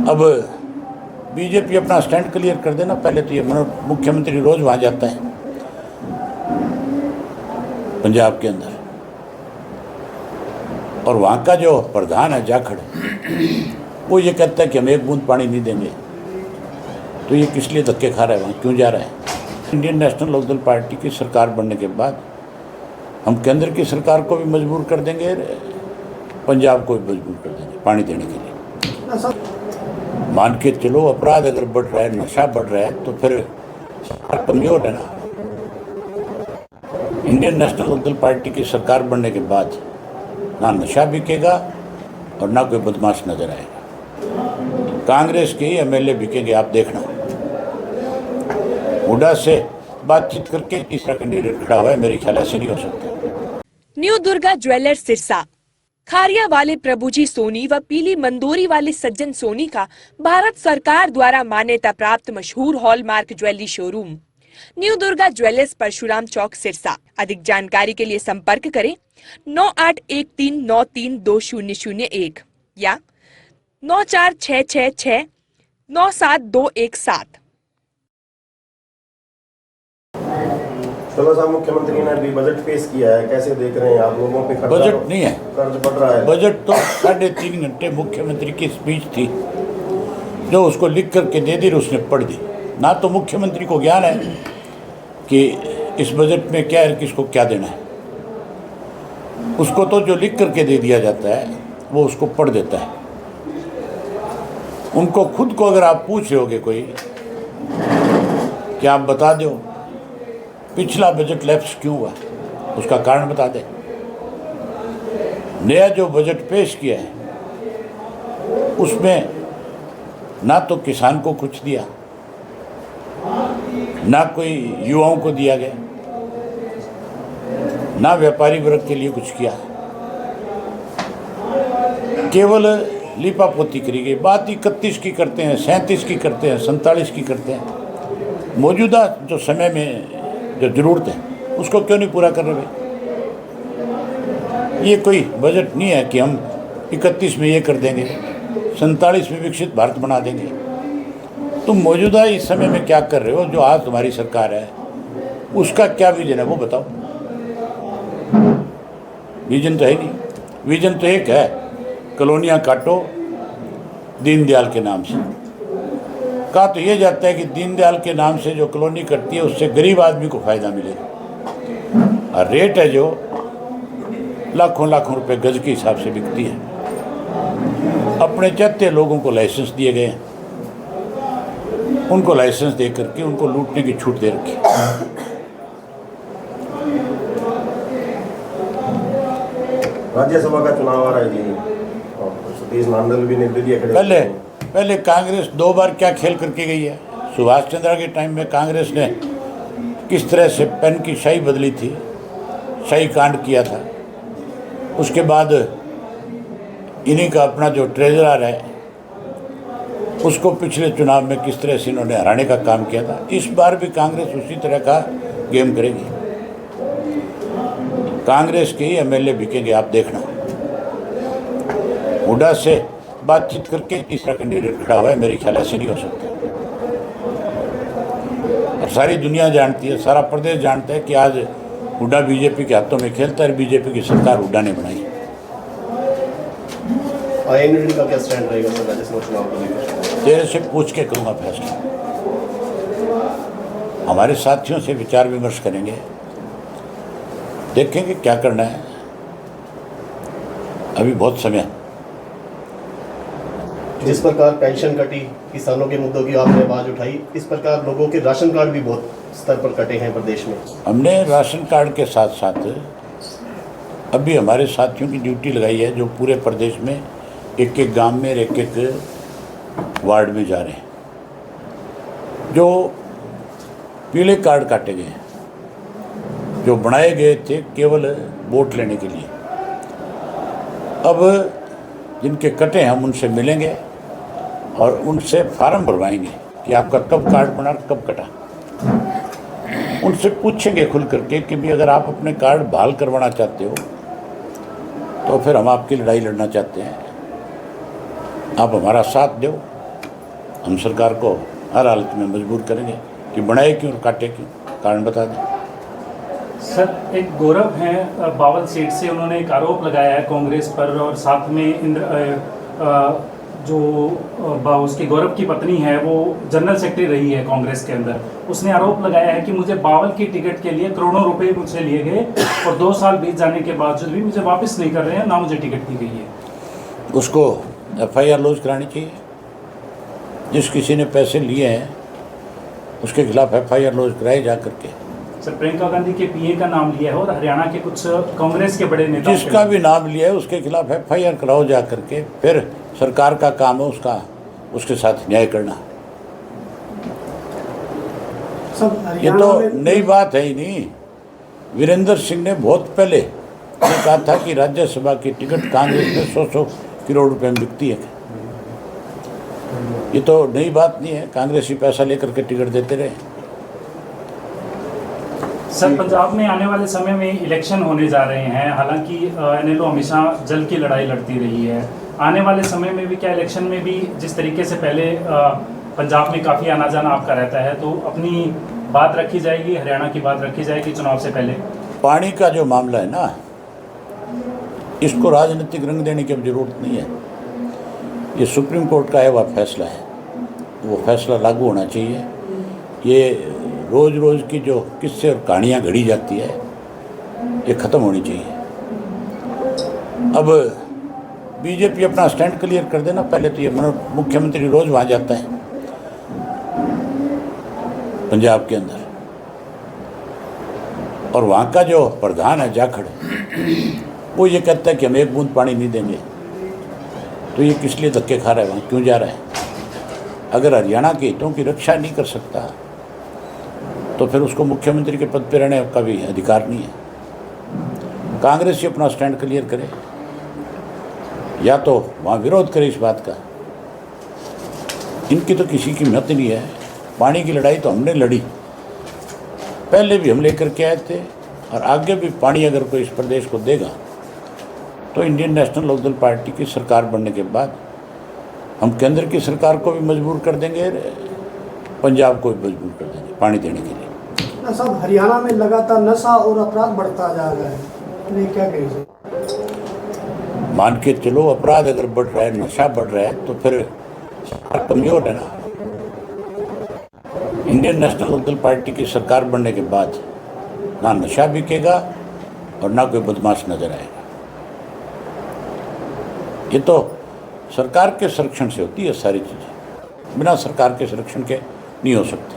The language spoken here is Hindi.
अब बीजेपी अपना स्टैंड क्लियर कर देना। पहले तो ये मुख्यमंत्री रोज वहाँ जाता है पंजाब के अंदर, और वहाँ का जो प्रधान है जाखड़, वो ये कहता है कि हम एक बूंद पानी नहीं देंगे। तो ये किस लिए धक्के खा रहा है, वहाँ क्यों जा रहा है? इंडियन नेशनल लोकदल पार्टी की सरकार बनने के बाद हम केंद्र की सरकार को भी मजबूर कर देंगे, पंजाब को भी मजबूर कर देंगे पानी देने के लिए। मान के चलो अपराध अगर बढ़ रहा है, नशा बढ़ रहा है, तो फिर सरकार कमजोर है ना। इंडियन नेशनल लोकदल पार्टी की सरकार बनने के बाद ना नशा बिकेगा और ना कोई बदमाश नजर आएगा। कांग्रेस के ही एमएलए बिकेंगे, आप देखना। हुड्डा से बातचीत करके तीसरा कैंडिडेट खड़ा हुआ है, मेरे ख्याल ऐसे नहीं हो सकता। न्यू दुर्गा ज्वेलर्स सिरसा, खारिया वाले प्रभुजी सोनी व पीली मंदोरी वाले सज्जन सोनी का भारत सरकार द्वारा मान्यता प्राप्त मशहूर hallmark jewellery showroom new Durga jewellers, Parshuram Chowk, Sirsa. अधिक जानकारी के लिए संपर्क करें 9813932001 या 9466697217। साहब, मुख्यमंत्री ने अभी बजट पेश किया है, कैसे देख रहे हैं आप? लोगों पे बजट नहीं है, कर्ज बढ़ रहा है। बजट तो 3.5 घंटे मुख्यमंत्री की स्पीच थी जो उसको लिख करके दे दी, उसने पढ़ दी। ना तो मुख्यमंत्री को ज्ञान है कि इस बजट में क्या है, किसको क्या देना है। उसको तो जो लिख करके दे दिया जाता है वो उसको पढ़ देता है। उनको खुद को अगर आप पूछ रहे होगे कोई कि आप बता दो पिछला बजट लैप्स क्यों हुआ, उसका कारण बता दे। नया जो बजट पेश किया है उसमें ना तो किसान को कुछ दिया, ना कोई युवाओं को दिया गया, ना व्यापारी वर्ग के लिए कुछ किया, केवल लिपापोती करी गई। बात 31 की करते हैं, 37 की करते हैं, 47 की करते हैं। मौजूदा जो समय में जो ज़रूरत है उसको क्यों नहीं पूरा कर रहे भाई? ये कोई बजट नहीं है कि हम 31 में ये कर देंगे, 47 में विकसित भारत बना देंगे। तुम मौजूदा इस समय में क्या कर रहे हो? जो आज तुम्हारी सरकार है उसका क्या विजन है वो बताओ। विजन तो है नहीं। विजन तो एक है, कॉलोनियाँ काटो दीनदयाल के नाम से। कहा तो ये जाता है कि दीनदयाल के नाम से जो कॉलोनी कटती है उससे गरीब आदमी को फायदा मिलेगा, और रेट है जो लाखों लाखों रुपए गज के हिसाब से बिकती है। अपने चाहते लोगों को लाइसेंस दिए गए हैं, उनको लाइसेंस दे करके उनको लूटने की छूट दे रखी। राज्यसभा का चुनाव आ रहा है जी, सतीश नांदल भी निर्दलीय दिया खड़े। पहले कांग्रेस 2 बार क्या खेल करके गई है। सुभाष चंद्र के टाइम में कांग्रेस ने किस तरह से पेन की शाही बदली थी, शाही कांड किया था। उसके बाद इन्हीं का अपना जो ट्रेजरर है उसको पिछले चुनाव में किस तरह से इन्होंने हराने का काम किया था। इस बार भी कांग्रेस उसी तरह का गेम करेगी। कांग्रेस के ही एमएलए बिकेंगे, आप देखना। हुड्डा से बातचीत करके तीसरा कैंडिडेट खड़ा हुआ है, मेरे ख्याल ऐसे नहीं हो सकता। और सारी दुनिया जानती है, सारा प्रदेश जानता है कि आज हुड्डा बीजेपी के हाथों में खेलता है। बीजेपी की सरकार हुड्डा ने बनाई। आईएनडी का क्या स्टैंड रहेगा सर राजस्थान चुनाव को लेकर? तेरे से पूछ के करूँगा फैसला। हमारे साथियों से विचार विमर्श करेंगे, देखेंगे क्या करना है। अभी बहुत समय है। जिस प्रकार पेंशन कटी, किसानों के मुद्दों की आपने आवाज उठाई, इस प्रकार लोगों के राशन कार्ड भी बहुत स्तर पर कटे हैं प्रदेश में। हमने राशन कार्ड के साथ साथ अभी हमारे साथियों की ड्यूटी लगाई है जो पूरे प्रदेश में एक एक गांव में, एक एक वार्ड में जा रहे हैं। जो पीले कार्ड काटे गए हैं, जो बनाए गए थे केवल वोट लेने के लिए, अब जिनके कटे हम उनसे मिलेंगे और उनसे फार्म भरवाएंगे कि आपका कब कार्ड बना, कब कटा। उनसे पूछेंगे खुल करके कि भी अगर आप अपने कार्ड बहाल करवाना चाहते हो तो फिर हम आपकी लड़ाई लड़ना चाहते हैं, आप हमारा साथ दो, हम सरकार को हर हालत में मजबूर करेंगे कि बनाए क्यों और काटे क्यों, कारण बता दें। सर, एक गौरव हैं बावल सीट से, उन्होंने एक आरोप लगाया है कांग्रेस पर, और साथ में उसकी गौरव की पत्नी है वो जनरल सेक्रेटरी रही है कांग्रेस के अंदर। उसने आरोप लगाया है कि मुझे बावल की टिकट के लिए करोड़ों रुपए मुझसे लिए गए और 2 साल बीत जाने के बावजूद भी मुझे वापस नहीं कर रहे हैं, ना मुझे टिकट दी गई है। उसको FIR लॉन्च करानी चाहिए। जिस किसी ने पैसे लिए हैं उसके खिलाफ FIR लॉन्च कराए जा करके। सर, प्रियंका गांधी के PA का नाम लिया है और हरियाणा के कुछ कांग्रेस के बड़े नेता, जिसका भी नाम लिया है उसके खिलाफ FIR कराओ जा करके। फिर सरकार का काम है उसके साथ न्याय करना। ये तो नई बात है ही नहीं। वीरेंद्र सिंह ने बहुत पहले ये कहा था कि राज्यसभा की टिकट कांग्रेस में 100 करोड़ रुपए में बिकती है। ये तो नई बात नहीं है, कांग्रेस ही पैसा लेकर के टिकट देते रहे। सर, पंजाब में आने वाले समय में इलेक्शन होने जा रहे हैं। हालांकि NLO हमेशा जल की लड़ाई लड़ती रही है। आने वाले समय में भी क्या इलेक्शन में भी जिस तरीके से पहले पंजाब में काफ़ी आना जाना आपका रहता है, तो अपनी बात रखी जाएगी, हरियाणा की बात रखी जाएगी चुनाव से पहले? पानी का जो मामला है ना, इसको राजनीतिक रंग देने की अब जरूरत नहीं है। ये सुप्रीम कोर्ट का है वह फैसला है, वो फैसला लागू होना चाहिए। ये रोज़ रोज़ की जो किस्से और कहानियाँ घड़ी जाती है ये ख़त्म होनी चाहिए। अब बीजेपी अपना स्टैंड क्लियर कर देना। पहले तो ये मुख्यमंत्री रोज़ वहाँ जाता है पंजाब के अंदर, और वहाँ का जो प्रधान है जाखड़, वो ये कहता है कि हम एक बूंद पानी नहीं देंगे। तो ये किस लिए धक्के खा रहा है, वहाँ क्यों जा रहा है? अगर हरियाणा के हितों की रक्षा नहीं कर सकता तो फिर उसको मुख्यमंत्री के पद पर रहने का भी अधिकार नहीं है। कांग्रेस ही अपना स्टैंड क्लियर करे, या तो वहाँ विरोध करे इस बात का। इनकी तो किसी की हिम्मत नहीं है। पानी की लड़ाई तो हमने लड़ी, पहले भी हम लेकर के आए थे, और आगे भी पानी अगर कोई इस प्रदेश को देगा तो इंडियन नेशनल लोकदल पार्टी की सरकार बनने के बाद हम केंद्र की सरकार को भी मजबूर कर देंगे, पंजाब को भी मजबूर कर देंगे पानी देने के लिए। साहब, हरियाणा में लगातार नशा और अपराध बढ़ता जा रहा है, ये क्या कहेंगे? मान के चलो, अपराध अगर बढ़ रहा है, नशा बढ़ रहा है, तो फिर सरकार कमजोर है ना। इंडियन नेशनल लोकदल पार्टी की सरकार बनने के बाद ना नशा बिकेगा और ना कोई बदमाश नजर आएगा। ये तो सरकार के संरक्षण से होती है सारी चीज़ें, बिना सरकार के संरक्षण के नहीं हो सकती।